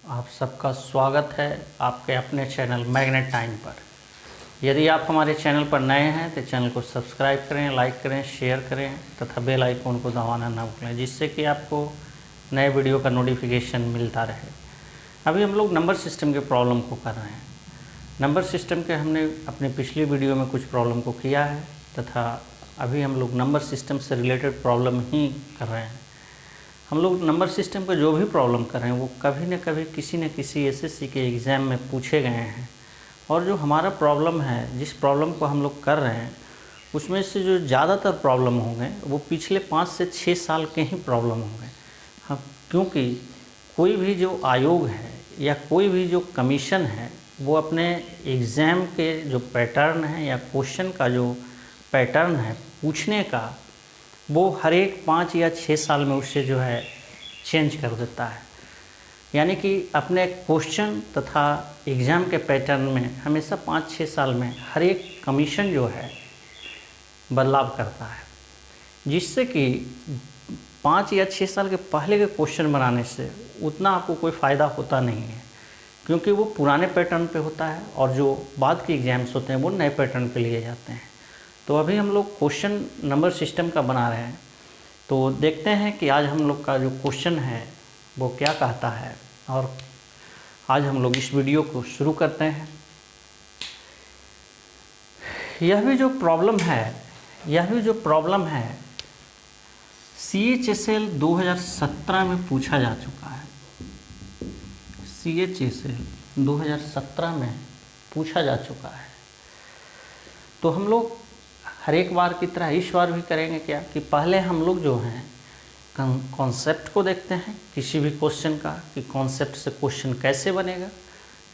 आप सबका स्वागत है आपके अपने चैनल मैग्नेट टाइम पर। यदि आप हमारे चैनल पर नए हैं तो चैनल को सब्सक्राइब करें, लाइक करें, शेयर करें तथा बेल आइकन को दबाना ना भूलें, जिससे कि आपको नए वीडियो का नोटिफिकेशन मिलता रहे। अभी हम लोग नंबर सिस्टम के प्रॉब्लम को कर रहे हैं। नंबर सिस्टम के हमने अपने पिछली वीडियो में कुछ प्रॉब्लम को किया है तथा अभी हम लोग नंबर सिस्टम से रिलेटेड प्रॉब्लम ही कर रहे हैं। हम लोग नंबर सिस्टम का जो भी प्रॉब्लम कर रहे हैं वो कभी न कभी किसी न किसी एसएससी के एग्ज़ाम में पूछे गए हैं। और जो हमारा प्रॉब्लम है, जिस प्रॉब्लम को हम लोग कर रहे हैं, उसमें से जो ज़्यादातर प्रॉब्लम होंगे वो पिछले 5 से 6 साल के ही प्रॉब्लम होंगे। हाँ, क्योंकि कोई भी जो आयोग है या कोई भी जो कमीशन है वो अपने एग्ज़ाम के जो पैटर्न है या क्वेश्चन का जो पैटर्न है पूछने का, वो हर एक 5 या 6 साल में उससे जो है चेंज कर देता है। यानी कि अपने क्वेश्चन तथा एग्ज़ाम के पैटर्न में हमेशा 5-6 साल में हर एक कमीशन जो है बदलाव करता है, जिससे कि 5 या 6 साल के पहले के क्वेश्चन बनाने से उतना आपको कोई फ़ायदा होता नहीं है, क्योंकि वो पुराने पैटर्न पे होता है और जो बाद के एग्ज़ाम्स होते हैं वो नए पैटर्न पे लिए जाते हैं। तो अभी हम लोग क्वेश्चन नंबर सिस्टम का बना रहे हैं, तो देखते हैं कि आज हम लोग का जो क्वेश्चन है वो क्या कहता है। और आज हम लोग इस वीडियो को शुरू करते हैं। यह भी जो प्रॉब्लम है CHSL 2017 में पूछा जा चुका है। CHSL 2017 में पूछा जा चुका है। तो हम लोग हर एक बार की तरह इस बार भी करेंगे क्या कि पहले हम लोग जो हैं कॉन्सेप्ट को देखते हैं किसी भी क्वेश्चन का, कि कॉन्सेप्ट से क्वेश्चन कैसे बनेगा,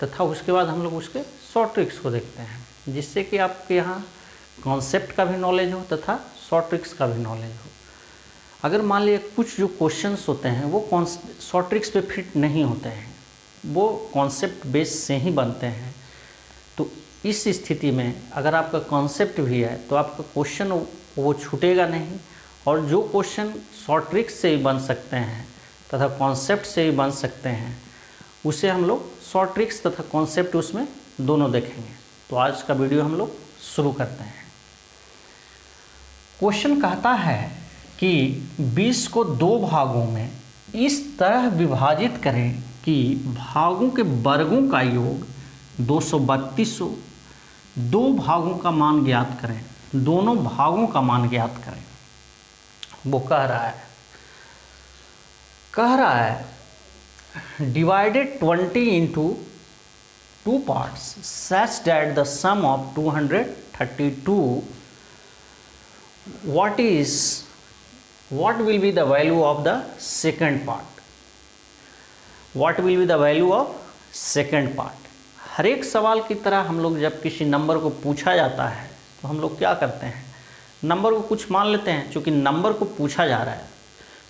तथा उसके बाद हम लोग उसके शॉर्ट ट्रिक्स को देखते हैं, जिससे कि आपके यहाँ कॉन्सेप्ट का भी नॉलेज हो तथा शॉर्ट ट्रिक्स का भी नॉलेज हो। अगर मान लीजिए कुछ जो क्वेश्चंस होते हैं वो शॉर्ट ट्रिक्स पे फिट नहीं होते हैं, वो कॉन्सेप्ट बेस से ही बनते हैं, तो इस स्थिति में अगर आपका कॉन्सेप्ट भी है तो आपका क्वेश्चन वो छूटेगा नहीं। और जो क्वेश्चन शॉर्ट ट्रिक्स से ही बन सकते हैं तथा कॉन्सेप्ट से ही बन सकते हैं, उसे हम लोग शॉर्ट ट्रिक्स तथा कॉन्सेप्ट उसमें दोनों देखेंगे। तो आज का वीडियो हम लोग शुरू करते हैं। क्वेश्चन कहता है कि 20 को 2 भागों में इस तरह विभाजित करें कि भागों के वर्गों का योग 232 हो। 2 भागों का मान ज्ञात करें, दोनों भागों का मान ज्ञात करें। वो कह रहा है divided 20 into 2 parts such that the sum of 232 what will be the value of the second part? What will be the value of second part? हर एक सवाल की तरह हम लोग जब किसी नंबर को पूछा जाता है तो हम लोग क्या करते हैं, नंबर को कुछ मान लेते हैं। चूँकि नंबर को पूछा जा रहा है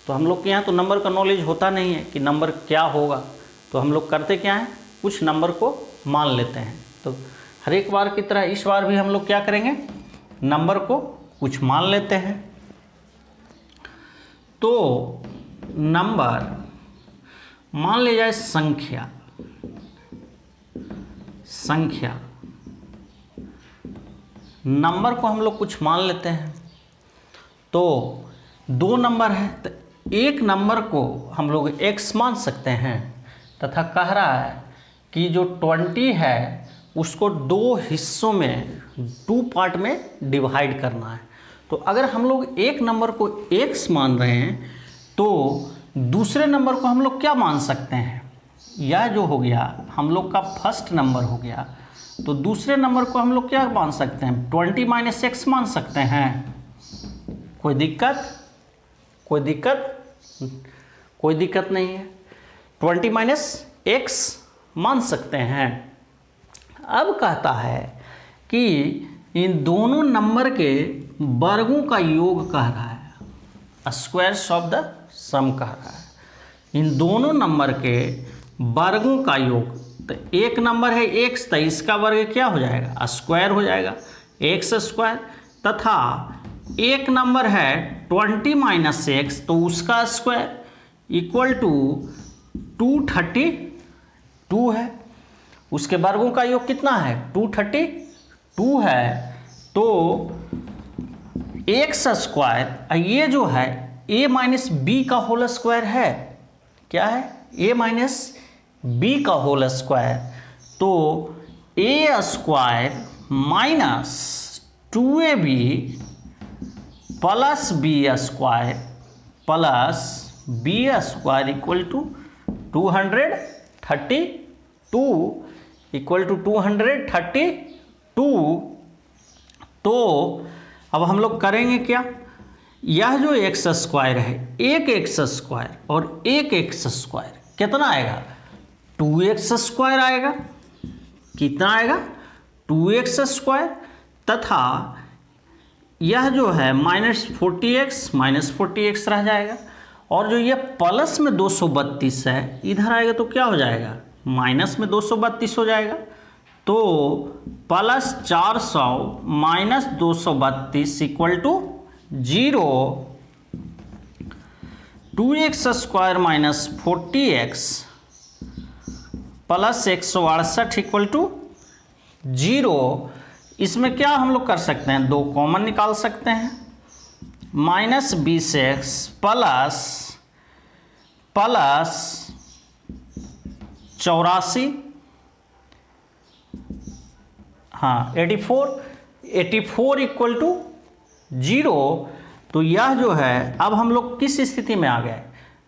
तो हम लोग के यहाँ तो नंबर का नॉलेज होता नहीं है कि नंबर क्या होगा, तो हम लोग करते क्या हैं, कुछ नंबर को मान लेते हैं। तो हर एक बार की तरह इस बार भी हम लोग क्या करेंगे, नंबर को कुछ मान लेते हैं। तो नंबर मान ले जाए संख्या नंबर को हम लोग कुछ मान लेते हैं। तो 2 नंबर है तो एक नंबर को हम लोग x मान सकते हैं, तथा कह रहा है कि जो 20 है उसको 2 हिस्सों में 2 पार्ट में डिवाइड करना है। तो अगर हम लोग एक नंबर को x मान रहे हैं तो दूसरे नंबर को हम लोग क्या मान सकते हैं, यह जो हो गया हम लोग का फर्स्ट नंबर हो गया, तो दूसरे नंबर को हम लोग क्या मान सकते हैं, 20 - x मान सकते हैं। कोई दिक्कत नहीं है, 20 - x मान सकते हैं। अब कहता है कि इन दोनों नंबर के वर्गों का योग कह रहा है, स्क्वायर्स ऑफ द सम कह रहा है। इन दोनों नंबर के वर्गों का योग, तो एक नंबर है x, तो इसका वर्ग क्या हो जाएगा, स्क्वायर हो जाएगा, x स्क्वायर। तथा एक नंबर है 20 - x, तो उसका स्क्वायर इक्वल टू 232 2 है, उसके वर्गों का योग कितना है 232 है, तो एक्स स्क्वायर ये जो है a माइनस बी का होल स्क्वायर है, क्या है a माइनस बी का होल स्क्वायर, तो a square minus 2ab plus B square plus B square equal to 232 equal to 232। तो अब हम लोग करेंगे क्या, यह जो एक्स स्क्वायर है, एक एक्स स्क्वायर और एक एक्स स्क्वायर कितना आएगा 2x स्क्वायर आएगा, कितना आएगा 2x स्क्वायर, तथा यह जो है माइनस 40x रह जाएगा, और जो ये प्लस में 232 है इधर आएगा तो क्या हो जाएगा माइनस में 232 हो जाएगा, तो plus 400 minus 232 equal to 0। 2x square minus 40x plus 168 equal to 0। इसमें क्या हम लोग कर सकते हैं, 2 कॉमन निकाल सकते हैं, माइनस 20x प्लस 84, हाँ 84 इक्वल टू 0। तो यह जो है अब हम लोग किस स्थिति में आ गए,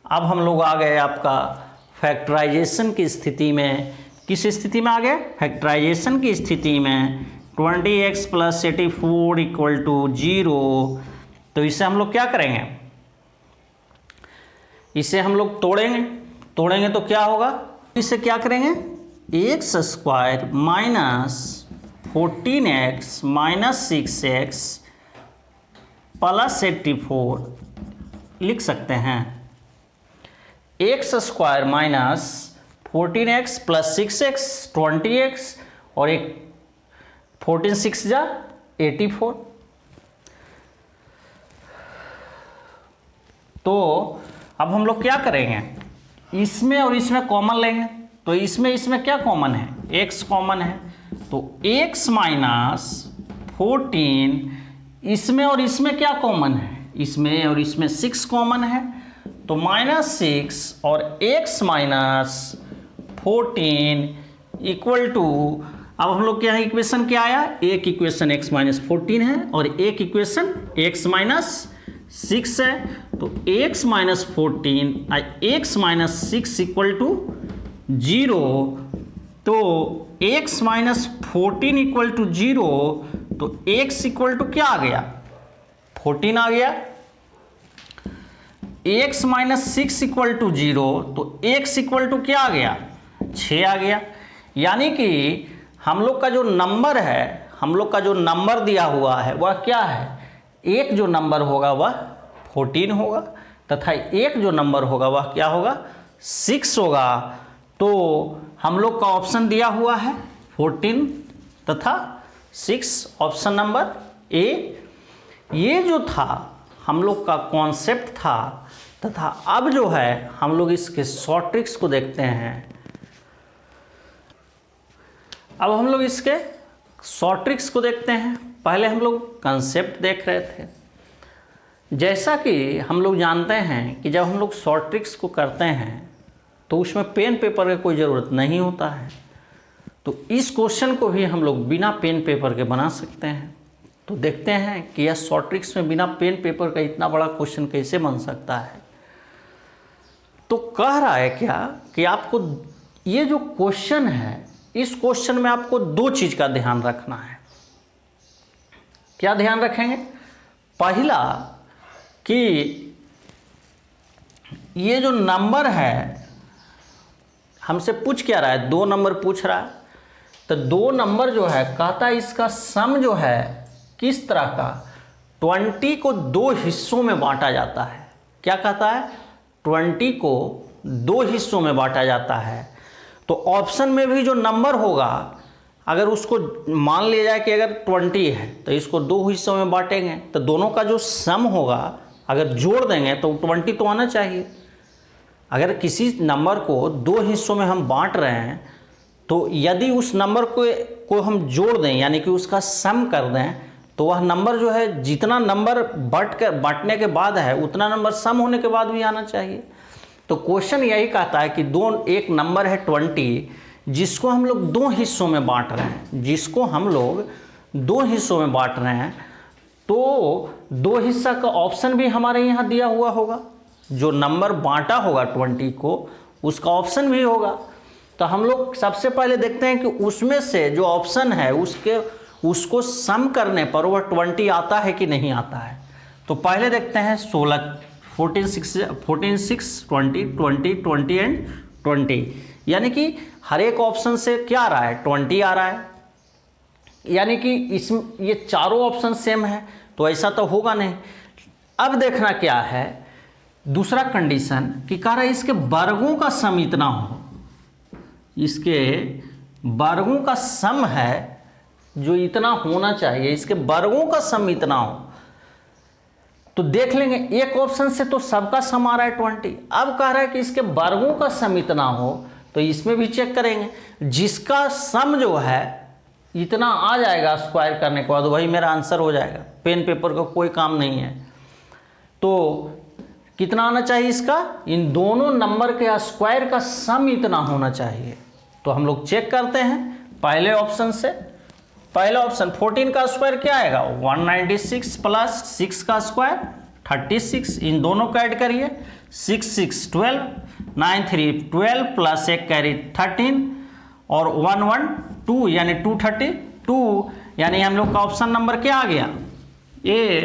अब हम लोग आ गए आपका फैक्टराइजेशन की स्थिति में। किस स्थिति में आ गए, फैक्टराइजेशन की स्थिति में। 20x plus 84 equal to 0। तो इसे हम लोग क्या करेंगे, इसे हम लोग तोड़ेंगे तो क्या होगा, इसे क्या करेंगे x square minus 14x minus 6x plus 84 लिख सकते हैं। X square minus 14x plus 6x 20x और एक 14 6 जा 84। तो अब हम लोग क्या करेंगे, इसमें और इसमें कॉमन लेंगे, तो इसमें क्या कॉमन है, x कॉमन है, तो x माइनस 14, इसमें और इसमें क्या कॉमन है, इसमें और इसमें 6 कॉमन है, तो माइनस 6 और x माइनस 14 इक्वल टू, अब हम लोग के यहाँ इक्वेशन क्या आया, एक इक्वेशन x माइनस 14 है और एक इक्वेशन x माइनस 6 है, तो x minus 14 x minus 6 equal to 0। तो x माइनस 14 इक्वल टू 0, तो x इक्वल टू क्या आ गया 14 आ गया, x माइनस 6 इक्वल टू 0, तो x इक्वल टू क्या आ गया 6 आ गया। यानी कि हम लोग का जो नंबर है, हम लोग का जो नंबर दिया हुआ है वह क्या है, एक जो नंबर होगा वह 14 होगा तथा एक जो नंबर होगा वह क्या होगा 6 होगा। तो हम लोग का ऑप्शन दिया हुआ है 14 तथा 6, ऑप्शन नंबर ए। ये जो था हम लोग का कॉन्सेप्ट था, तथा अब जो है हम लोग इसके शॉर्ट ट्रिक्स को देखते हैं। अब हम लोग इसके शॉर्ट ट्रिक्स को देखते हैं। पहले हम लोग कंसेप्ट देख रहे थे। जैसा कि हम लोग जानते हैं कि जब हम लोग शॉर्ट ट्रिक्स को करते हैं तो उसमें पेन पेपर की कोई ज़रूरत नहीं होता है, तो इस क्वेश्चन को भी हम लोग बिना पेन पेपर के बना सकते हैं। तो देखते हैं कि यह शॉर्ट ट्रिक्स में बिना पेन पेपर का इतना बड़ा क्वेश्चन कैसे बन सकता है। तो कह रहा है क्या कि आपको ये जो क्वेश्चन है, इस क्वेश्चन में आपको 2 चीज़ का ध्यान रखना है। क्या ध्यान रखेंगे, पहला कि ये जो नंबर है हमसे पूछ क्या रहा है, 2 नंबर पूछ रहा है, तो 2 नंबर जो है कहता है इसका सम जो है किस तरह का, 20 को 2 हिस्सों में बांटा जाता है। क्या कहता है, 20 को 2 हिस्सों में बांटा जाता है। तो ऑप्शन में भी जो नंबर होगा, अगर उसको मान लिया जाए कि अगर 20 है तो इसको 2 हिस्सों में बांटेंगे, तो दोनों का जो सम होगा अगर जोड़ देंगे तो 20 तो आना चाहिए। अगर किसी नंबर को 2 हिस्सों में हम बांट रहे हैं तो यदि उस नंबर को हम जोड़ दें यानी कि उसका सम कर दें तो वह नंबर जो है जितना नंबर बांटने के बाद है उतना नंबर सम होने के बाद भी आना चाहिए। तो क्वेश्चन यही कहता है कि एक नंबर है 20 जिसको हम लोग दो हिस्सों में बांट रहे हैं, तो दो हिस्सा का ऑप्शन भी हमारे यहाँ दिया हुआ होगा, जो नंबर बांटा होगा 20 को उसका ऑप्शन भी होगा। तो हम लोग सबसे पहले देखते हैं कि उसमें से जो ऑप्शन है उसको सम करने पर वह 20 आता है कि नहीं आता है। तो पहले देखते हैं 14 6 20 एंड 20, यानी कि हर एक ऑप्शन से क्या आ रहा है 20 आ रहा है, यानी कि ये चारों ऑप्शन सेम है, तो ऐसा तो होगा नहीं। अब देखना क्या है दूसरा कंडीशन कि कह रहा है इसके वर्गों का सम इतना हो, इसके वर्गों का सम है जो इतना होना चाहिए, इसके वर्गों का सम इतना हो। तो देख लेंगे एक ऑप्शन से तो सबका सम आ रहा है 20, अब कह रहा है कि इसके वर्गों का सम इतना हो, तो इसमें भी चेक करेंगे, जिसका सम जो है इतना आ जाएगा स्क्वायर करने के बाद वही मेरा आंसर हो जाएगा, पेन पेपर का कोई काम नहीं है। तो कितना आना चाहिए इसका, इन दोनों नंबर के स्क्वायर का सम इतना होना चाहिए। तो हम लोग चेक करते हैं पहले ऑप्शन से। पहला ऑप्शन 14 का स्क्वायर क्या आएगा 196 प्लस 6 का स्क्वायर 36, इन दोनों को ऐड करिए 6 6 12 9 3 12 प्लस एक कैरी 13 और 1 1 2 यानी 232, यानी हम लोग का ऑप्शन नंबर क्या आ गया। ये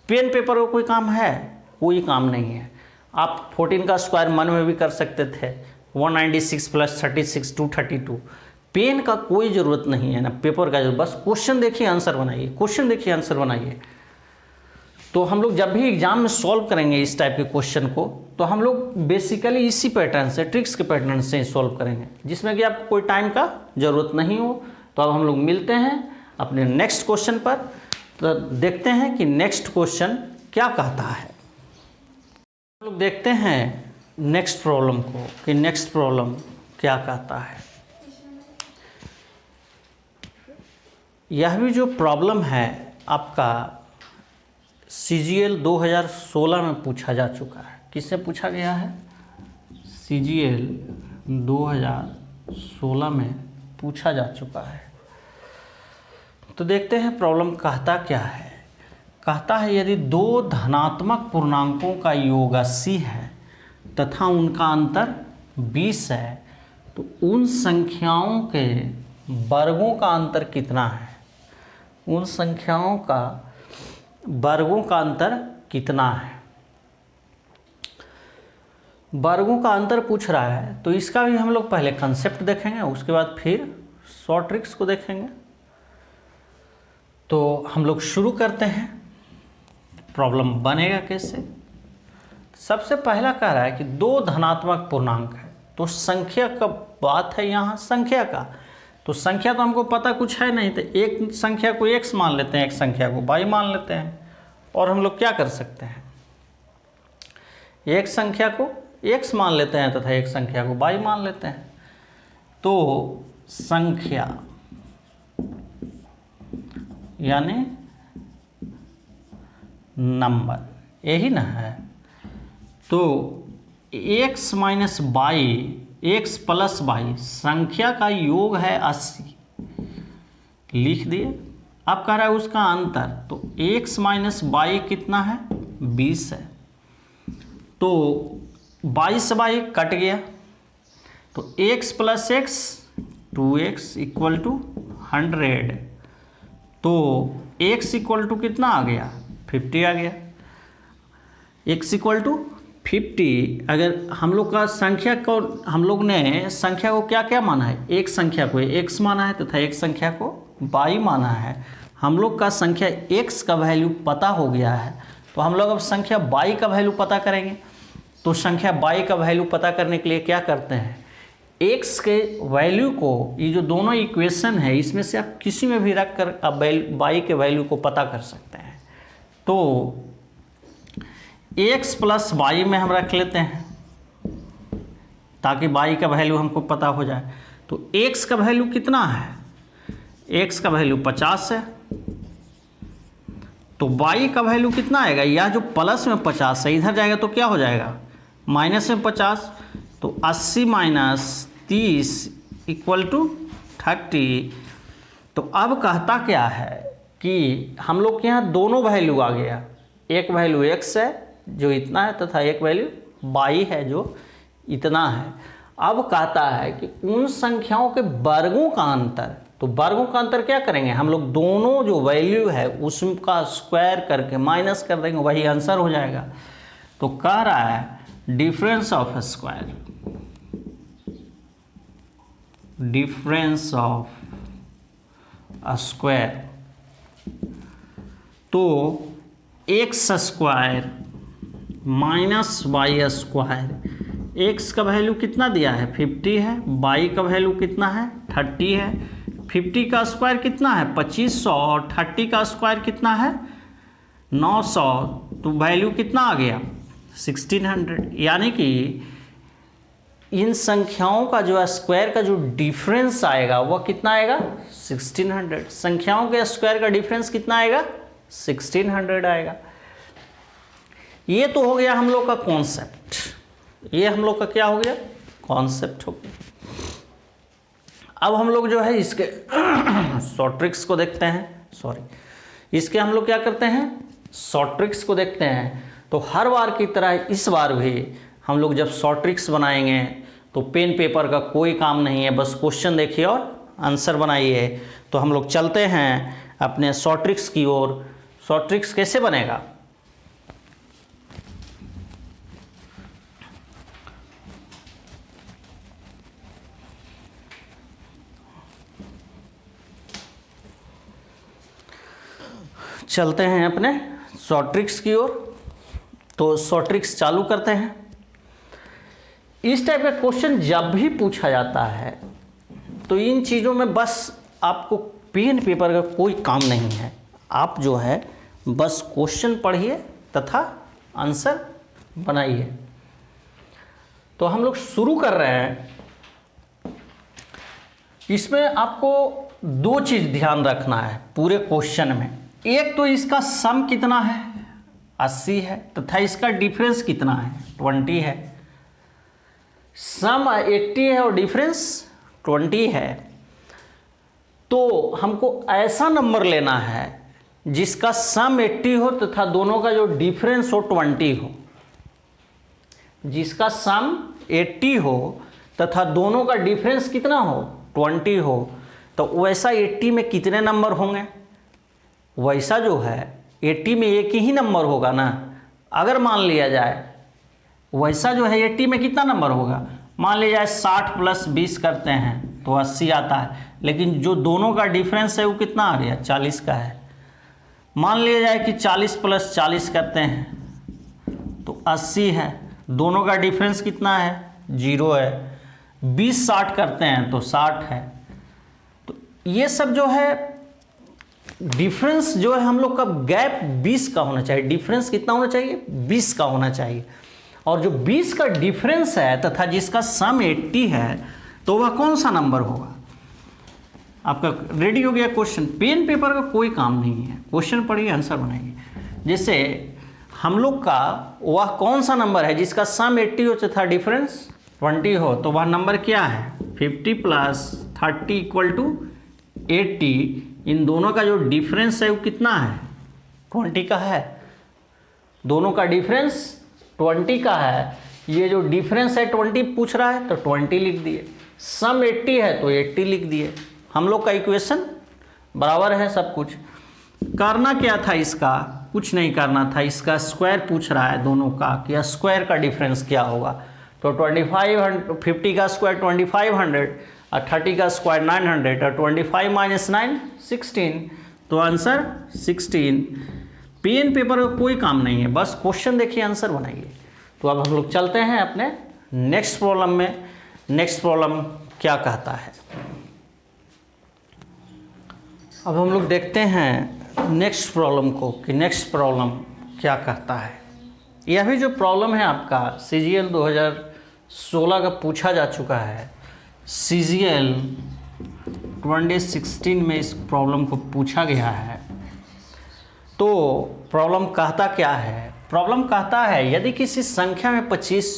पेन पेपर का कोई काम है, कोई काम नहीं है। आप 14 का स्क्वायर मन में भी कर सकते थे, 196 प्लस 36 232। पेन का कोई ज़रूरत नहीं है ना पेपर का, बस क्वेश्चन देखिए आंसर बनाइए, क्वेश्चन देखिए आंसर बनाइए। तो हम लोग जब भी एग्जाम में सॉल्व करेंगे इस टाइप के क्वेश्चन को, तो हम लोग बेसिकली इसी पैटर्न से, ट्रिक्स के पैटर्न से सॉल्व करेंगे, जिसमें कि आपको कोई टाइम का ज़रूरत नहीं हो। तो अब हम लोग मिलते हैं अपने नेक्स्ट क्वेश्चन पर, तो देखते हैं कि नेक्स्ट क्वेश्चन क्या कहता है। हम लोग देखते हैं नेक्स्ट प्रॉब्लम को कि नेक्स्ट प्रॉब्लम क्या कहता है। यह भी जो प्रॉब्लम है आपका CGL 2016 में पूछा जा चुका है। किससे पूछा गया है, CGL 2016 में पूछा जा चुका है। तो देखते हैं प्रॉब्लम कहता क्या है। कहता है यदि दो धनात्मक पूर्णांकों का योग 80 है तथा उनका अंतर 20 है, तो उन संख्याओं के वर्गों का अंतर कितना है। उन संख्याओं का वर्गों का अंतर कितना है, वर्गों का अंतर पूछ रहा है। तो इसका भी हम लोग पहले कंसेप्ट देखेंगे, उसके बाद फिर शॉर्ट ट्रिक्स को देखेंगे। तो हम लोग शुरू करते हैं, प्रॉब्लम बनेगा कैसे। सबसे पहला कह रहा है कि दो धनात्मक पूर्णांक है, तो संख्या का बात है यहाँ, संख्या का। तो संख्या तो हमको पता कुछ है नहीं, तो एक संख्या को x मान लेते हैं, एक संख्या को y मान लेते हैं। और हम लोग क्या कर सकते हैं, एक संख्या को x मान लेते हैं तथा एक संख्या को y मान लेते हैं। तो संख्या यानी नंबर, यही ना है। तो x minus Y, x plus Y, संख्या का योग है 80, लिख दिए। अब कह रहा है उसका अंतर, तो x माइनस वाई कितना है 20 है। तो 22 वाई कट गया, तो x plus X 2x equal to 100। तो x इक्वल टू कितना आ गया 50 आ गया, x इक्वल टू 50। अगर हम लोग का संख्या को, हम लोग ने संख्या को क्या क्या माना है, एक संख्या को x माना है तथा एक संख्या को y माना है। हम लोग का संख्या x का वैल्यू पता हो गया है, तो हम लोग अब संख्या y का वैल्यू पता करेंगे। तो संख्या y का वैल्यू पता करने के लिए क्या करते हैं, x के वैल्यू को, ये जो दोनों इक्वेशन है इसमें से आप किसी में भी रख कर आप y के वैल्यू को पता कर सकते हैं। तो x प्लस वाई में हम रख लेते हैं ताकि y का वैल्यू हमको पता हो जाए। तो x का वैल्यू कितना है, x का वैल्यू 50 है, तो y का वैल्यू कितना आएगा, यह जो प्लस में 50 है इधर जाएगा तो क्या हो जाएगा माइनस में 50, तो 80 माइनस 30 इक्वल टू 30। तो अब कहता क्या है कि हम लोग के यहाँ दोनों वैल्यू आ गया, एक वैल्यू x है जो इतना है तथा एक वैल्यू y है जो इतना है। अब कहता है कि उन संख्याओं के वर्गों का अंतर, तो वर्गों का अंतर क्या करेंगे हम लोग, दोनों जो वैल्यू है उसका स्क्वायर करके माइनस कर देंगे, वही आंसर हो जाएगा। तो कह रहा है difference of square, difference of square, तो x square minus y square, x का वैल्यू कितना दिया है 50 है, वाई का वैल्यू कितना है 30 है, 50 का स्क्वायर कितना है 2500 और 30 का स्क्वायर कितना है 900, तो वैल्यू कितना आ गया 1600। यानी कि इन संख्याओं का जो स्क्वायर का जो डिफरेंस आएगा वह कितना आएगा 1600। संख्याओं के स्क्वायर का डिफरेंस कितना आएगा 1600 आएगा। ये तो हो गया हम लोग का कॉन्सेप्ट, ये हम लोग का क्या हो गया कॉन्सेप्ट हो गया। अब हम लोग जो है इसके शॉर्ट ट्रिक्स को देखते हैं, इसके हम लोग क्या करते हैं शॉर्ट ट्रिक्स को देखते हैं। तो हर बार की तरह इस बार भी हम लोग जब शॉर्ट ट्रिक्स बनाएंगे तो पेन पेपर का कोई काम नहीं है, बस क्वेश्चन देखिए और आंसर बनाइए। तो हम लोग चलते हैं अपने शॉर्ट ट्रिक्स की ओर। शॉर्ट ट्रिक्स कैसे बनेगा, चलते हैं अपने शॉर्ट ट्रिक्स की ओर। तो शॉर्ट ट्रिक्स चालू करते हैं। इस टाइप का क्वेश्चन जब भी पूछा जाता है तो इन चीज़ों में बस आपको पेन पेपर का कोई काम नहीं है, आप जो है बस क्वेश्चन पढ़िए तथा आंसर बनाइए। तो हम लोग शुरू कर रहे हैं। इसमें आपको दो चीज़ ध्यान रखना है पूरे क्वेश्चन में। एक तो इसका सम कितना है 80 है तथा इसका डिफरेंस कितना है 20 है। सम 80 है और डिफरेंस 20 है। तो हमको ऐसा नंबर लेना है जिसका सम 80 हो तथा दोनों का जो डिफरेंस हो 20 हो। जिसका सम 80 हो तथा दोनों का डिफरेंस कितना हो 20 हो। तो वैसा 80 में कितने नंबर होंगे, वैसा जो है 80 में एक ही नंबर होगा ना। अगर मान लिया जाए वैसा जो है 80 में कितना नंबर होगा, मान लिया जाए 60 प्लस 20 करते हैं तो 80 आता है, लेकिन जो दोनों का डिफरेंस है वो कितना आ गया 40 का है। मान लिया जाए कि 40 प्लस 40 करते हैं तो 80 है, दोनों का डिफरेंस कितना है 0 है। 20 60 करते हैं तो 60 है। तो ये सब जो है डिफरेंस जो है हम लोग का गैप 20 का होना चाहिए। डिफरेंस कितना होना चाहिए 20 का होना चाहिए। और जो 20 का डिफरेंस है तथा जिसका सम 80 है तो वह कौन सा नंबर होगा। आपका रेडी हो गया क्वेश्चन। पेन पेपर का कोई काम नहीं है, क्वेश्चन पढ़िए आंसर बनाइए। जैसे हम लोग का वह कौन सा नंबर है जिसका सम 80 हो तथा डिफरेंस 20 हो, तो वह नंबर क्या है 50 प्लस 30 इक्वल टू 80। इन दोनों का जो डिफरेंस है वो कितना है 20 का है। दोनों का डिफरेंस 20 का है। ये जो डिफरेंस है 20 पूछ रहा है तो 20 लिख दिए। सम 80 है तो 80 लिख दिए। हम लोग का इक्वेशन बराबर है सब कुछ। करना क्या था इसका, कुछ नहीं करना था। इसका स्क्वायर पूछ रहा है दोनों का कि स्क्वायर का डिफरेंस क्या होगा। तो 50 का स्क्वायर 2500 और 30 का स्क्वायर 900 और 25 माइनस 9 16। तो आंसर 16। पेन पेपर का कोई काम नहीं है, बस क्वेश्चन देखिए आंसर बनाइए। तो अब हम लोग चलते हैं अपने नेक्स्ट प्रॉब्लम में। नेक्स्ट प्रॉब्लम क्या कहता है, अब हम लोग देखते हैं नेक्स्ट प्रॉब्लम को कि नेक्स्ट प्रॉब्लम क्या कहता है। यह भी जो प्रॉब्लम है आपका CGL 2016 का पूछा जा चुका है। CGL 2016 में इस प्रॉब्लम को पूछा गया है। तो प्रॉब्लम कहता क्या है? प्रॉब्लम कहता है यदि किसी संख्या में 25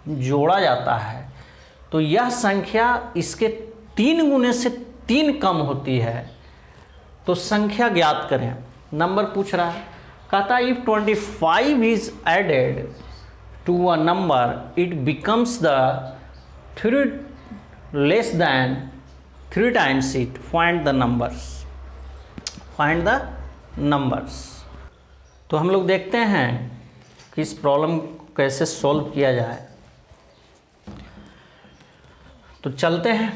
जोड़ा जाता है तो यह संख्या इसके 3 गुने से 3 कम होती है, तो संख्या ज्ञात करें। नंबर पूछ रहा है, कहता है if 25 is added to a number it becomes the 3 less than 3 times it, find the numbers. Find the numbers. तो हम लोग देखते हैं कि इस प्रॉब्लम को कैसे सॉल्व किया जाए। तो चलते हैं।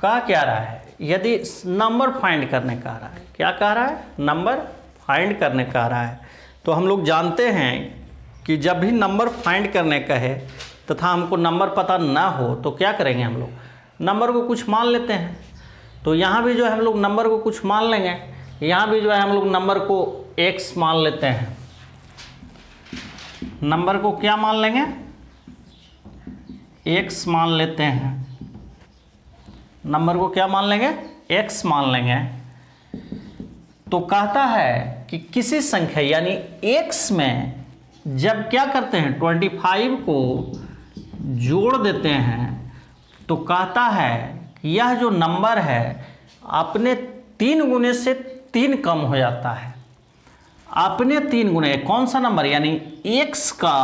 कहा क्या रहा है? यदि नंबर फाइंड करने का रहा है, क्या कह रहा है? नंबर फाइंड करने का रहा है। तो हम लोग जानते हैं कि जब भी नंबर फाइंड करने का है तथा हमको नंबर पता ना हो तो क्या करेंगे? हम लोग नंबर को कुछ मान लेते हैं। तो यहाँ भी जो है हम लोग नंबर को कुछ मान लेंगे, यहाँ भी जो है हम लोग नंबर को x मान लेते हैं। नंबर को क्या मान लेंगे? x मान लेते हैं। नंबर को क्या मान लेंगे? x मान लेंगे। तो कहता है कि किसी संख्या यानी x में जब क्या करते हैं 25 को जोड़ देते हैं तो कहता है कि यह जो नंबर है अपने 3 गुने से 3 कम हो जाता है। अपने 3 गुने, कौन सा नंबर? यानी x का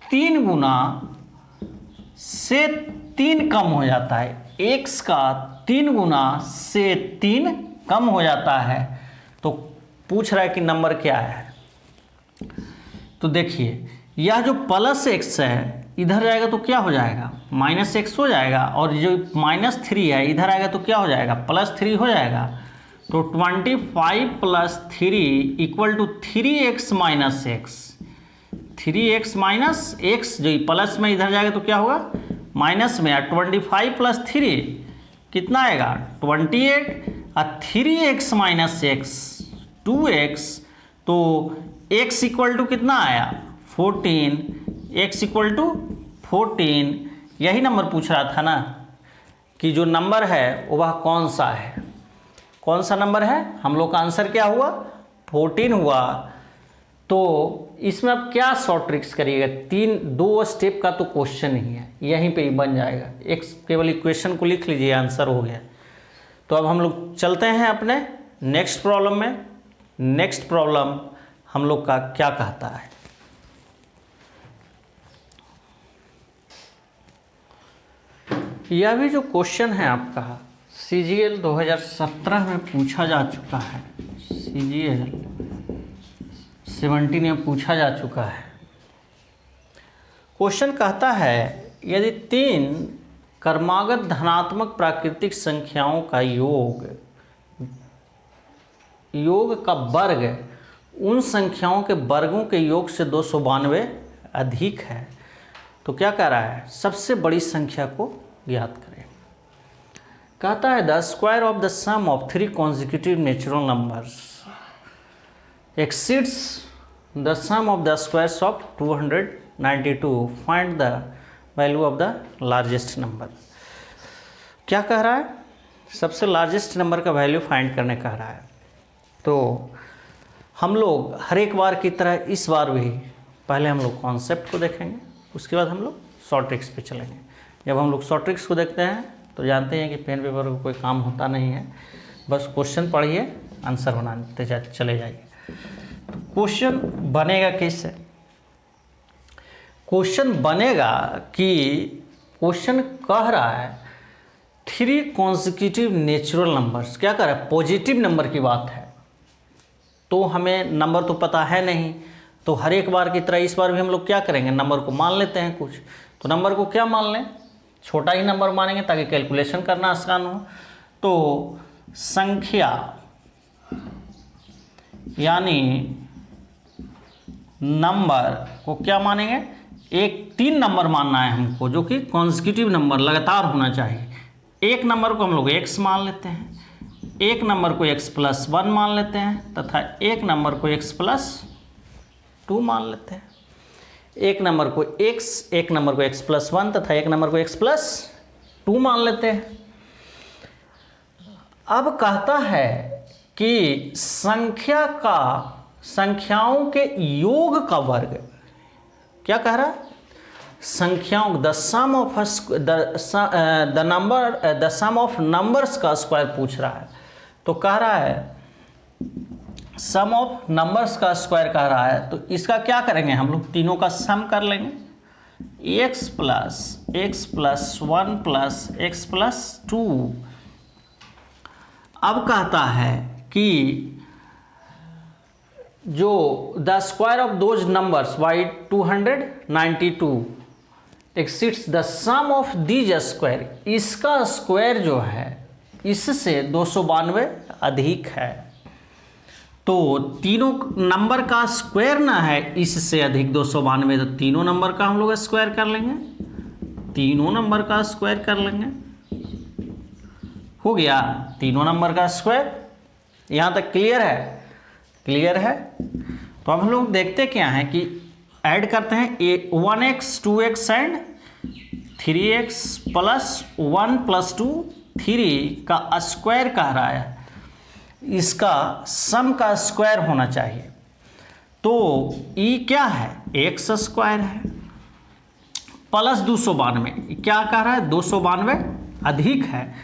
3 गुना से 3 कम हो जाता है। x का 3 गुना से 3 कम हो जाता है। तो पूछ रहा है कि नंबर क्या है। तो देखिए यह जो प्लस x है इधर जाएगा तो क्या हो जाएगा? -x हो जाएगा, और जो -3 है इधर आएगा तो क्या हो जाएगा? +3 हो जाएगा। तो 25 + 3 = 3x - x। 3x - x जो प्लस में इधर जाएगा तो क्या होगा? माइनस में। 25 + 3 कितना आएगा? 28, और 3x - x 2x। तो x = कितना आया? 14। x = 14। यही नंबर पूछ रहा था ना कि जो नंबर है वह कौन सा है? कौन सा नंबर है? हम लोग का आंसर क्या हुआ? 14 हुआ। तो इसमें अब क्या शॉर्ट ट्रिक्स करिएगा? 2 स्टेप का तो क्वेश्चन ही है, यहीं पे ही बन जाएगा। एक केवल इक्वेशन को लिख लीजिए, आंसर हो गया। तो अब हम लोग चलते हैं अपने नेक्स्ट प्रॉब्लम में। नेक्स्ट प्रॉब्लम हम लोग का क्या कहता है? यह भी जो क्वेश्चन है आपका CGL 2017 में पूछा जा चुका है। CGL 17 में पूछा जा चुका है। क्वेश्चन कहता है यदि 3 क्रमागत धनात्मक प्राकृतिक संख्याओं का योग का वर्ग उन संख्याओं के वर्गों के योग से 292 अधिक है, तो क्या कह रहा है? सबसे बड़ी संख्या को ज्ञात करें। कहता है the square of the sum of 3 consecutive natural numbers exceeds the sum of the squares of 292। Find the value of the largest number. क्या कह रहा है? सबसे लार्जेस्ट नंबर का वैल्यू फाइंड करने कह रहा है। तो हम लोग हर एक बार की तरह इस बार भी पहले हम लोग कॉन्सेप्ट को देखेंगे, उसके बाद हम लोग शॉर्ट ट्रिक्स पे चलेंगे। जब हम लोग शॉर्ट ट्रिक्स को देखते हैं तो जानते हैं कि पेन पेपर को कोई काम होता नहीं है, बस क्वेश्चन पढ़िए, आंसर बनाते चले जाइए। तो क्वेश्चन बनेगा कैसे? क्वेश्चन बनेगा कि क्वेश्चन कह रहा है 3 consecutive नेचुरल नंबर्स। क्या कह रहा है? पॉजिटिव नंबर की बात है। तो हमें नंबर तो पता है नहीं, तो हर एक बार की तरह इस बार भी हम लोग क्या करेंगे? नंबर को मान लेते हैं कुछ। तो नंबर को क्या मान लें? छोटा ही नंबर मानेंगे ताकि कैलकुलेशन करना आसान हो। तो संख्या यानी नंबर को क्या मानेंगे? 3 नंबर मानना है हमको, जो कि कॉन्सेक्यूटिव नंबर लगातार होना चाहिए। एक नंबर को हम लोग x मान लेते हैं, एक नंबर को x+1 मान लेते हैं, तथा एक नंबर को x+2 मान लेते हैं। एक नंबर को x, एक नंबर को x+1 तथा एक नंबर को x+2 मान लेते हैं। अब कहता है कि संख्याओं के योग का वर्ग। क्या कह रहा है? संख्याओं द सम ऑफ नंबर्स का स्क्वायर पूछ रहा है। तो कह रहा है सम ऑफ नंबर्स का स्क्वायर कह रहा है, तो इसका क्या करेंगे हम लोग? तीनों का सम कर लेंगे, x+1+x+2। अब कहता है कि जो the square of those numbers by 292 exceeds the sum of these square, इसका स्क्वायर जो है इससे 292 अधिक है। तो तीनों नंबर का स्क्वायर ना है इससे अधिक 292, तो तीनों नंबर का हम लोग स्क्वायर कर लेंगे, तीनों नंबर का स्क्वायर कर लेंगे। हो गया तीनों नंबर का स्क्वायर। यहाँ तक क्लियर है? क्लियर है। तो अब हम लोग देखते क्या है कि ऐड करते हैं 1x 2x एंड 3x +1 + 2 3 का स्क्वायर कह रहा है, इसका सम का स्क्वायर होना चाहिए। तो ई क्या है? x स्क्वायर है प्लस 292, क्या कह रहा है? 292 अधिक है,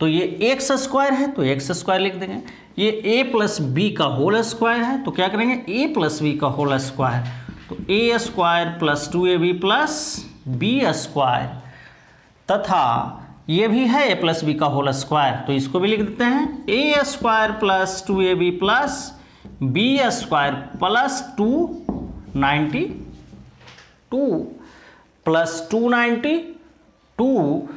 तो ये x स्क्वायर है तो x स्क्वायर लिख देंगे। ये a + b का होल स्क्वायर है, तो क्या करेंगे? a + b का होल स्क्वायर, तो a square + 2ab + b square, तथा ये भी है a + b का होल स्क्वायर, तो इसको भी लिख देते हैं a square + 2ab + b square + 292।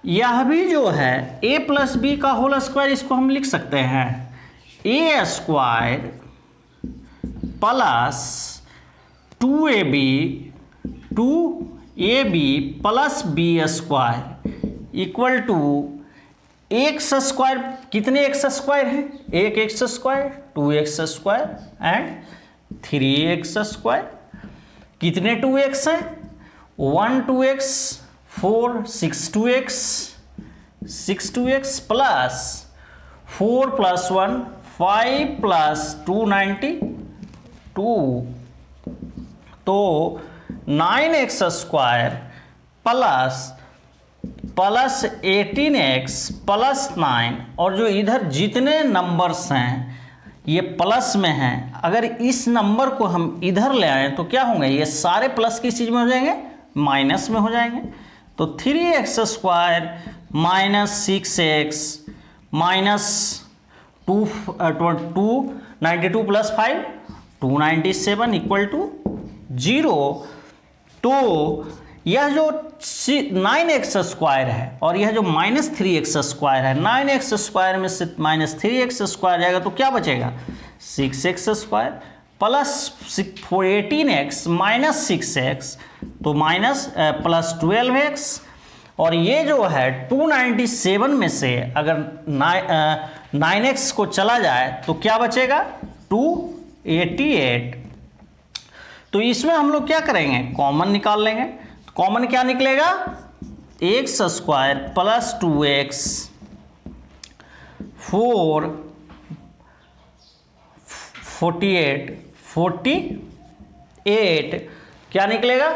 यह भी जो है a + b का होल स्क्वायर, इसको हम लिख सकते हैं a square + 2ab + b square equal to x square. कितने x स्क्वायर हैं? एक x square, 2x square and 3x square. कितने 2x हैं? 1 2x 4 6 2x 6 2x प्लस 4 + 1 5 + 292, तो 9x स्क्वायर प्लस 18x + 9, और जो इधर जितने नंबर्स हैं ये प्लस में हैं, अगर इस नंबर को हम इधर ले आएँ तो क्या होंगे? ये सारे प्लस किस चीज़ में हो जाएंगे? माइनस में हो जाएंगे। तो 3x square -6x -292 + 5 297 equal to 0। तो यह जो 9x स्क्वायर है और यह जो -3x स्क्वायर है, 9x स्क्वायर में से -3x स्क्वायर जाएगा तो क्या बचेगा? 6x square plus 18x -6x, तो +12x, और ये जो है 297 में से अगर 9x को चला जाए तो क्या बचेगा? 288। तो इसमें हम लोग क्या करेंगे? कॉमन निकाल लेंगे। कॉमन क्या निकलेगा? x स्क्वायर + 2x 48 क्या निकलेगा?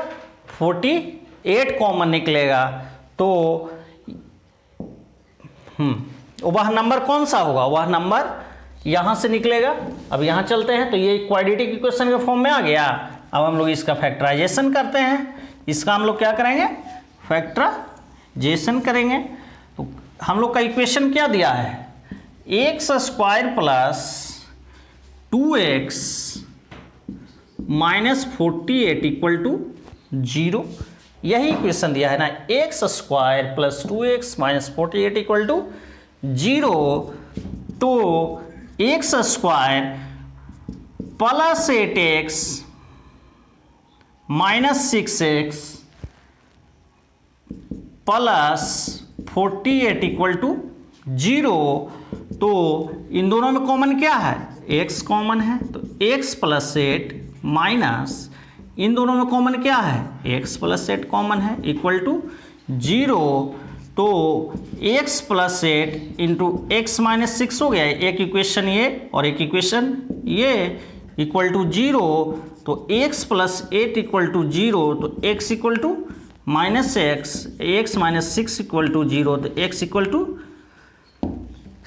48 कॉमन निकलेगा। तो वह नंबर कौन सा होगा? वह नंबर यहाँ से निकलेगा। अब यहाँ चलते हैं, तो ये क्वाड्रेटिक इक्वेशन के फॉर्म में आ गया। अब हम लोग इसका फैक्टराइजेशन करते हैं। इसका हम लोग क्या करेंगे? फैक्टराइजेशन करेंगे। तो हम लोग का इक्वेशन क्या दिया है? x square + 2x -48 equal to 0, यही इक्वेशन दिया है ना। x square + 2x -48 equal to 0। तो x square + 8x -6x plus 48 equal to 0। तो इन दोनों में कॉमन क्या है? x कॉमन है, तो x + 8 माइनस इन दोनों में कॉमन क्या है, x प्लस 8 कॉमन है, इक्वल टू 0। तो x plus 8 into x minus 6 हो गया, एक इक्वेशन ये और एक इक्वेशन ये, इक्वल टू 0। तो x प्लस 8 इक्वल टू 0, तो x equal to minus x minus 6 equal to 0, तो x इक्वल टू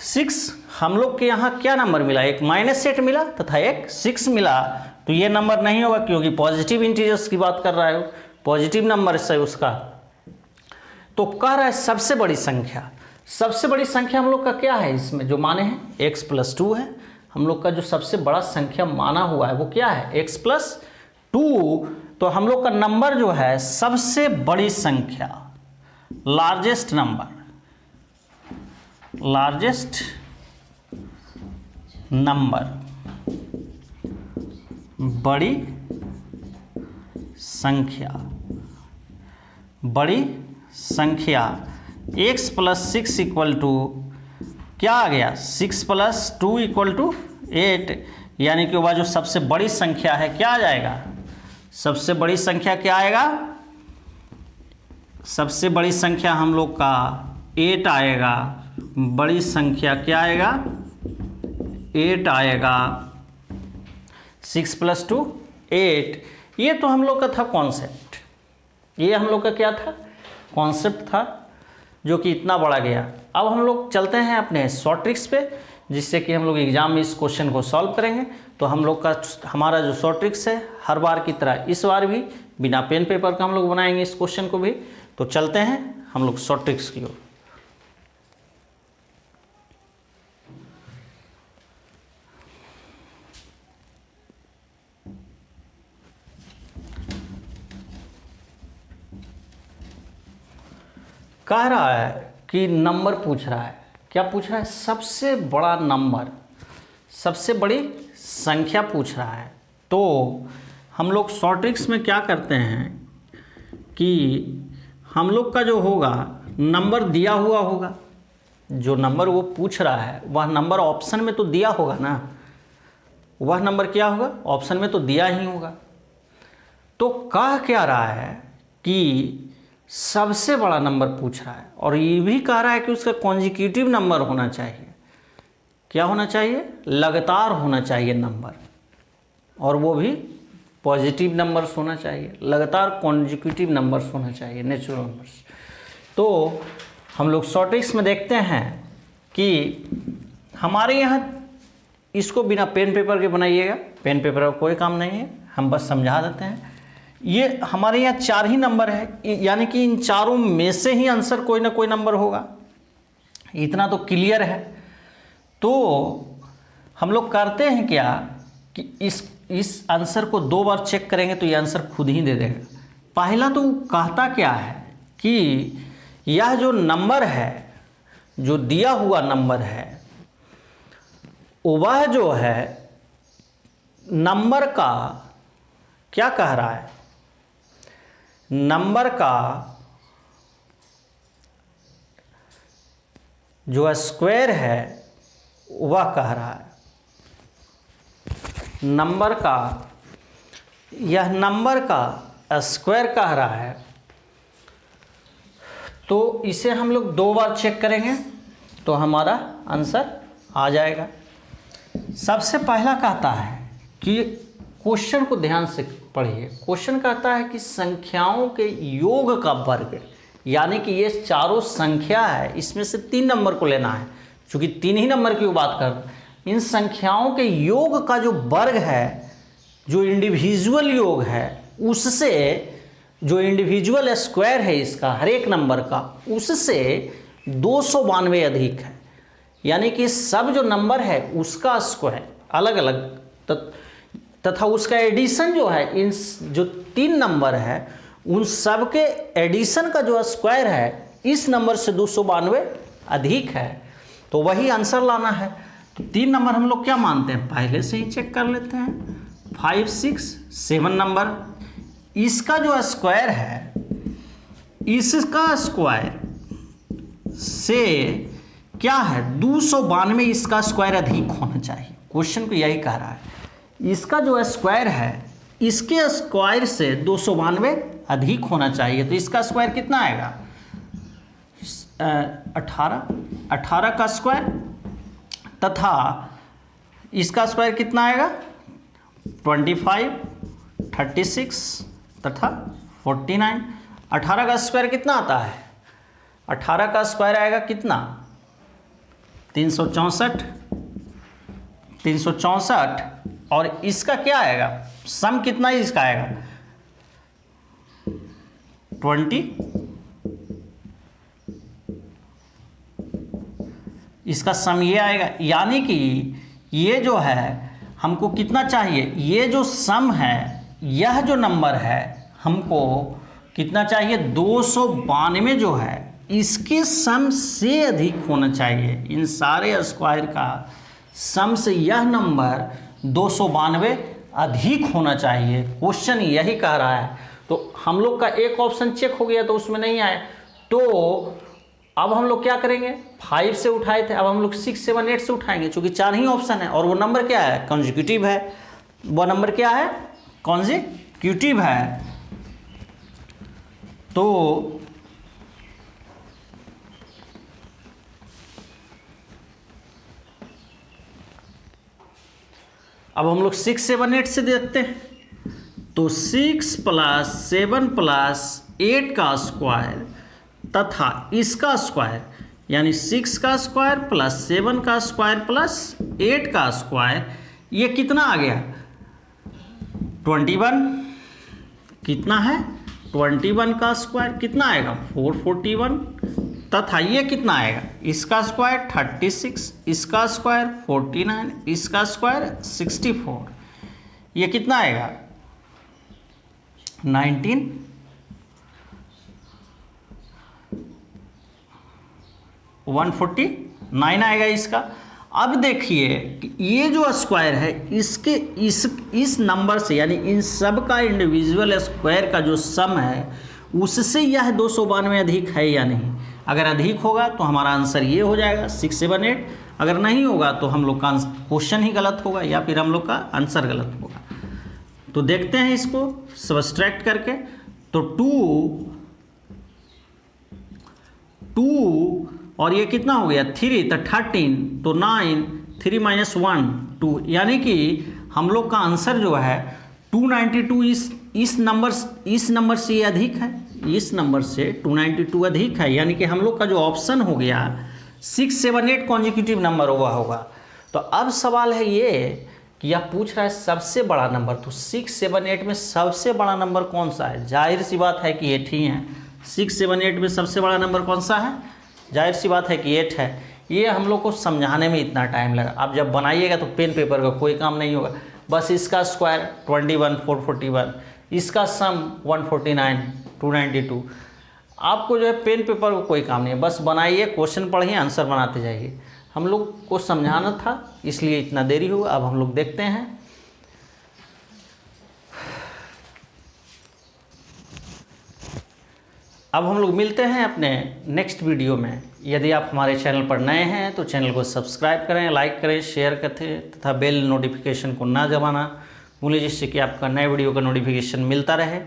6। हम लोग के यहाँ क्या नंबर मिला, एक -8 मिला तथा एक 6 मिला। तो ये नंबर नहीं होगा क्योंकि पॉजिटिव इंटीजर्स की बात कर रहा है, पॉजिटिव नंबर से उसका। तो कह रहा है सबसे बड़ी संख्या, सबसे बड़ी संख्या हम लोग का क्या है, इसमें जो माने हैं x प्लस 2 है। हम लोग का जो सबसे बड़ा संख्या माना हुआ है वो क्या है, x प्लस 2। तो हम लोग का नंबर जो है सबसे बड़ी संख्या, लार्जेस्ट नंबर, लार्जेस्ट नंबर, बड़ी संख्या, बड़ी संख्या x प्लस 6 इक्वल टू क्या आ गया, 6 प्लस 2 इक्वल टू 8, यानी कि वह जो सबसे बड़ी संख्या है क्या आ जाएगा, सबसे बड़ी संख्या क्या आएगा, सबसे बड़ी संख्या हम लोग का 8 आएगा। बड़ी संख्या क्या आएगा, 8 आएगा। 6 प्लस 2 8। ये तो हम लोग का था कॉन्सेप्ट, ये हम लोग का क्या था, कॉन्सेप्ट था, जो कि इतना बड़ा गया। अब हम लोग चलते हैं अपने शॉर्ट ट्रिक्स पे, जिससे कि हम लोग एग्जाम में इस क्वेश्चन को सॉल्व करेंगे। तो हम लोग का हमारा जो शॉर्ट ट्रिक्स है, हर बार की तरह इस बार भी बिना पेन पेपर का हम लोग बनाएंगे इस क्वेश्चन को भी। तो चलते हैं हम लोग शॉर्ट ट्रिक्स की ओर। कह रहा है कि नंबर पूछ रहा है, क्या पूछ रहा है, सबसे बड़ा नंबर, सबसे बड़ी संख्या पूछ रहा है। तो हम लोग शॉर्ट ट्रिक्स में क्या करते हैं कि हम लोग का जो होगा नंबर दिया हुआ होगा, जो नंबर वो पूछ रहा है वह नंबर ऑप्शन में तो दिया होगा ना, वह नंबर क्या होगा, ऑप्शन में तो दिया ही होगा। तो कह क्या रहा है कि सबसे बड़ा नंबर पूछ रहा है, और ये भी कह रहा है कि उसका कॉन्जिक्यूटिव नंबर होना चाहिए। क्या होना चाहिए, लगातार होना चाहिए नंबर, और वो भी पॉजिटिव नंबर्स होना चाहिए, लगातार कॉन्जिक्यूटिव नंबर्स होना चाहिए, नेचुरल नंबर्स। तो हम लोग शॉर्ट ट्रिक्स में देखते हैं कि हमारे यहाँ इसको बिना पेन पेपर के बनाइएगा, पेन पेपर का कोई काम नहीं है, हम बस समझा देते हैं। ये हमारे यहाँ 4 ही नंबर है, यानी कि इन चारों में से ही आंसर कोई ना कोई नंबर होगा, इतना तो क्लियर है। तो हम लोग करते हैं क्या कि इस आंसर को 2 बार चेक करेंगे तो ये आंसर खुद ही दे देगा। पहला तो कहता क्या है कि यह जो नंबर है, जो दिया हुआ नंबर है, वह जो है नंबर का क्या कह रहा है, नंबर का जो स्क्वायर है वह कह रहा है, नंबर का, यह नंबर का स्क्वायर कह रहा है। तो इसे हम लोग 2 बार चेक करेंगे तो हमारा आंसर आ जाएगा। सबसे पहला कहता है कि क्वेश्चन को ध्यान से पढ़िए। क्वेश्चन कहता है कि संख्याओं के योग का वर्ग, यानी कि ये चारों संख्या है, इसमें से 3 नंबर को लेना है, क्योंकि 3 ही नंबर की बात कर रहे हैं। इन संख्याओं के योग का जो वर्ग है, जो इंडिविजुअल योग है, उससे जो इंडिविजुअल स्क्वायर है इसका, हर एक नंबर का, उससे 292 अधिक है। यानी कि सब जो नंबर है उसका स्क्वायर अलग अलग तथा उसका एडिशन जो है, इन जो 3 नंबर है उन सब के एडिशन का जो स्क्वायर है इस नंबर से 292 अधिक है। तो वही आंसर लाना है। तो 3 नंबर हम लोग क्या मानते हैं, पहले से ही चेक कर लेते हैं। 5, 6, 7 नंबर, इसका जो स्क्वायर है, इसका स्क्वायर से क्या है, 292 इसका स्क्वायर अधिक होना चाहिए। क्वेश्चन को यही कह रहा है, इसका जो स्क्वायर है इसके स्क्वायर से 292 अधिक होना चाहिए। तो इसका स्क्वायर कितना आएगा? 18 का स्क्वायर, तथा इसका स्क्वायर कितना आएगा? 25, 36 तथा 49। 18 का स्क्वायर कितना आता है? 18 का स्क्वायर आएगा कितना? 364। और इसका क्या आएगा? सम कितना ही इसका आएगा? 20। इसका सम ये आएगा, यानी कि ये जो है हमको कितना चाहिए? ये जो सम है, यह जो नंबर है हमको कितना चाहिए? 292 जो है इसके सम से अधिक होना चाहिए। इन सारे स्क्वायर का सम से यह नंबर 292 अधिक होना चाहिए। क्वेश्चन यही कह रहा है। तो हम लोग का एक ऑप्शन चेक हो गया तो उसमें नहीं आया, तो अब हम लोग क्या करेंगे? 5 से उठाए थे, अब हम लोग 6, 7, 8 से उठाएंगे, क्योंकि 4 ही ऑप्शन है और वो नंबर क्या है? कॉन्जिक्यूटिव है। वो नंबर क्या है? कॉन्जिक्यूटिव है। तो अब हम लोग 6, 7, 8 से देखते हैं। तो 6 + 7 + 8 का स्क्वायर तथा इसका स्क्वायर, यानी 6 का स्क्वायर प्लस 7 का स्क्वायर प्लस 8 का स्क्वायर, ये कितना आ गया? 21। कितना है? 21 का स्क्वायर कितना आएगा? 441। तथा ये कितना आएगा? इसका स्क्वायर 36, इसका स्क्वायर 49, इसका स्क्वायर 64। ये कितना आएगा? 19। 149 आएगा इसका। अब देखिए कि ये जो स्क्वायर है इसके इस नंबर से, यानी इन सब का इंडिविजुअल स्क्वायर का जो सम है उससे यह 292 अधिक है या नहीं। अगर अधिक होगा तो हमारा आंसर ये हो जाएगा 6, 7, 8। अगर नहीं होगा तो हम लोग का क्वेश्चन ही गलत होगा या फिर हम लोग का आंसर गलत होगा। तो देखते हैं इसको सब्सट्रैक्ट करके। तो 2 और ये कितना हो गया? 3, तो 13, तो 9, 3 - 1 2, यानी कि हम लोग का आंसर जो है 292 इस नंबर से अधिक है। इस नंबर से 292 अधिक है, यानी कि हम लोग का जो ऑप्शन हो गया 6, 7, 8 कॉन्जिक्यूटिव नंबर हुआ होगा। तो अब सवाल है ये कि यह पूछ रहा है सबसे बड़ा नंबर। तो 6, 7, 8 में सबसे बड़ा नंबर कौन सा है? जाहिर सी बात है कि 8 ही है। 6, 7, 8 में सबसे बड़ा नंबर कौन सा है? जाहिर सी बात है कि 8 है। ये हम लोग को समझाने में इतना टाइम लगा। अब जब बनाइएगा तो पेन पेपर का कोई काम नहीं होगा। बस इसका स्क्वायर 21, 441, इसका सम 149, 292। आपको जो है पेन पेपर का कोई काम नहीं है, बस बनाइए, क्वेश्चन पढ़िए, आंसर बनाते जाइए। हम लोग को समझाना था इसलिए इतना देरी हुआ। अब हम लोग देखते हैं। अब हम लोग मिलते हैं अपने नेक्स्ट वीडियो में। यदि आप हमारे चैनल पर नए हैं तो चैनल को सब्सक्राइब करें, लाइक करें, शेयर करें तथा बेल नोटिफिकेशन को ना दबाना भूलें, जिससे कि आपका नए वीडियो का नोटिफिकेशन मिलता रहे।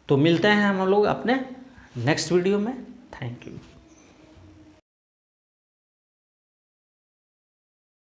तो मिलते हैं हम लोग अपने नेक्स्ट वीडियो में। Thank you.